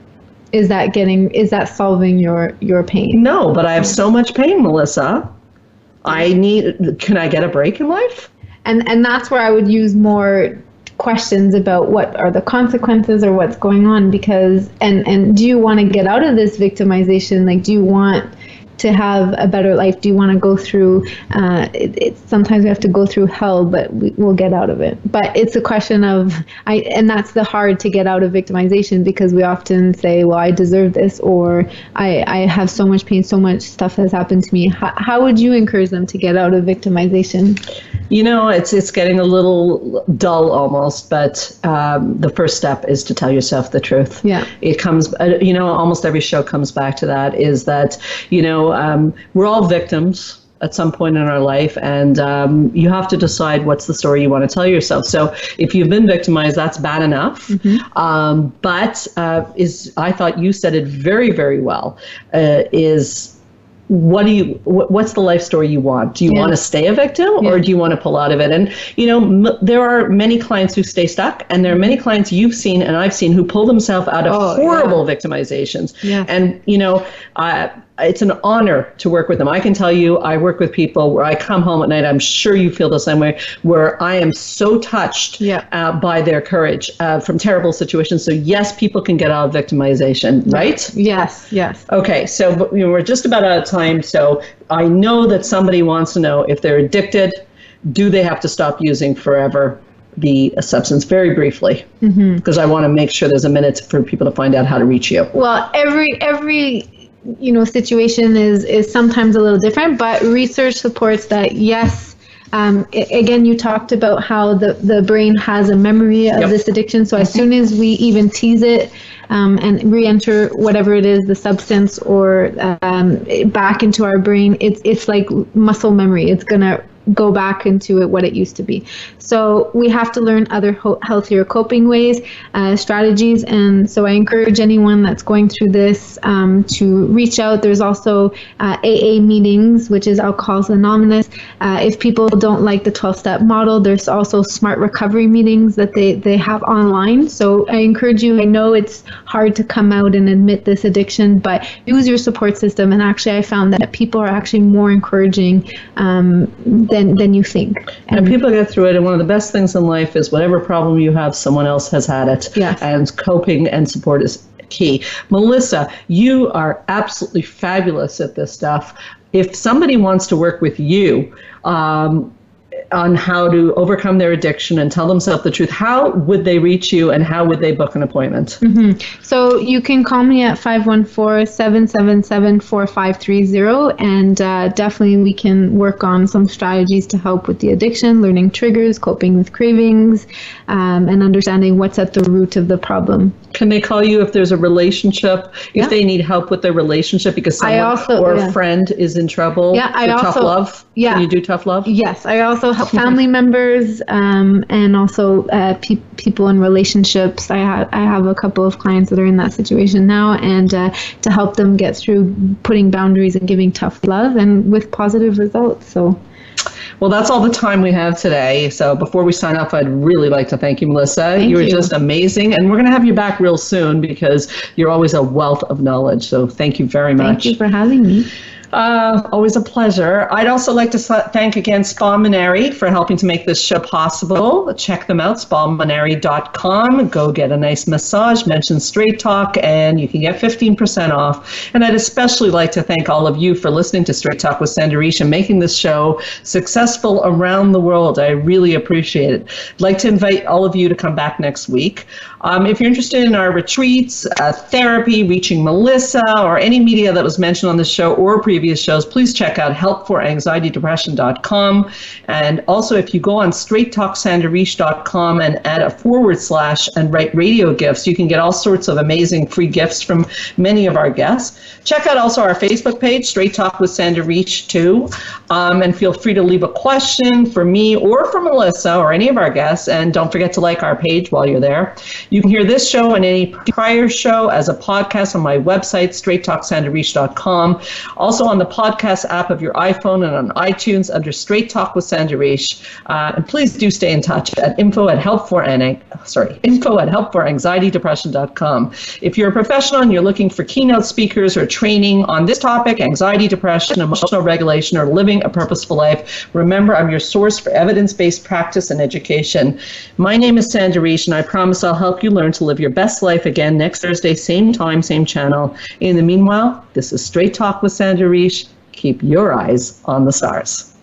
Is that solving your pain? No, but I have so much pain, Melissa. Can I get a break in life? And that's where I would use more questions about what are the consequences or what's going on, because and do you want to get out of this victimization? Like, do you want to have a better life? Do you want to go through sometimes we have to go through hell, but we'll get out of it. But it's a question of and that's the hard to get out of victimization, because we often say, well, I deserve this, or I have so much pain, so much stuff has happened to me. How would you encourage them to get out of victimization? It's getting a little dull almost, but the first step is to tell yourself the truth. Yeah. It comes, almost every show comes back to that, is that, we're all victims at some point in our life, and you have to decide what's the story you want to tell yourself. So if you've been victimized, that's bad enough. But I thought you said it very, very well, what's the life story you want? Do you want to stay a victim, or do you want to pull out of it? And, there are many clients who stay stuck, and there are many clients you've seen and I've seen who pull themselves out of horrible victimizations. Yeah. And, it's an honor to work with them. I can tell you, I work with people where I come home at night, I'm sure you feel the same way, where I am so touched by their courage from terrible situations. So yes, people can get out of victimization, right? Yes. Okay, so we're just about out of time. So I know that somebody wants to know, if they're addicted, do they have to stop using forever the substance? Very briefly, because I want to make sure there's a minute for people to find out how to reach you. Well, every situation is sometimes a little different, but research supports that, yes. Again, you talked about how the brain has a memory of this addiction. So as soon as we even tease it and re-enter whatever it is, the substance, or back into our brain, it's like muscle memory. It's gonna go back into it what it used to be. So we have to learn other healthier coping ways, strategies. And so I encourage anyone that's going through this to reach out. There's also AA meetings, which is Alcoholics Anonymous. If people don't like the 12-step model, there's also smart recovery meetings that they have online. So I encourage you, I know it's hard to come out and admit this addiction, but use your support system. And actually I found that people are actually more encouraging than you think. And people get through it, and one of the best things in life is whatever problem you have, someone else has had it. Yes. And coping and support is key. Melissa, you are absolutely fabulous at this stuff. If somebody wants to work with you on how to overcome their addiction and tell themselves the truth, how would they reach you, and how would they book an appointment? So you can call me at 514-777-4530, and definitely we can work on some strategies to help with the addiction, learning triggers, coping with cravings, and understanding what's at the root of the problem. Can they call you if there's a relationship, if they need help with their relationship because someone a friend is in trouble? Tough love? Can you do tough love? Yes, I also help family members and also people in relationships. I have a couple of clients that are in that situation now, and to help them get through putting boundaries and giving tough love, and with positive results. So. Well, that's all the time we have today. So before we sign off, I'd really like to thank you, Melissa. You were just amazing. And we're going to have you back real soon, because you're always a wealth of knowledge. So thank you very much. Thank you for having me. Always a pleasure. I'd also like to thank again Spa Minari for helping to make this show possible. Check them out, spaminari.com. Go get a nice massage, mention Straight Talk, and you can get 15% off. And I'd especially like to thank all of you for listening to Straight Talk with Sandra Reish and making this show successful around the world. I really appreciate it. I'd like to invite all of you to come back next week. If you're interested in our retreats, therapy, reaching Melissa, or any media that was mentioned on this show or previous shows, please check out helpforanxietydepression.com. And also, if you go on straighttalksandareish.com and add a / and write radio gifts, you can get all sorts of amazing free gifts from many of our guests. Check out also our Facebook page, Straight Talk with Sandra Reish, too. And feel free to leave a question for me or for Melissa or any of our guests. And don't forget to like our page while you're there. You can hear this show and any prior show as a podcast on my website, straighttalksandareish.com. Also on the podcast app of your iPhone and on iTunes under Straight Talk with Sandra Reish. And please do stay in touch at info at helpforanxietydepression.com. If you're a professional and you're looking for keynote speakers or training on this topic, anxiety, depression, emotional regulation, or living a purposeful life, remember I'm your source for evidence-based practice and education. My name is Sandra Reish, and I promise I'll help you learn to live your best life again next Thursday, same time, same channel. In the meanwhile, this is Straight Talk with Sandra Reish. Keep your eyes on the stars.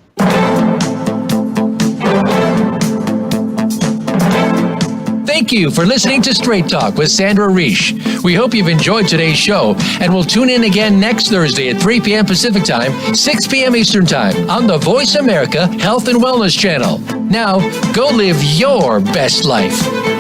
Thank you for listening to Straight Talk with Sandra Reish. We hope you've enjoyed today's show, and we'll tune in again next Thursday at 3 p.m. Pacific Time, 6 p.m. Eastern Time on the Voice America Health and Wellness Channel. Now, go live your best life.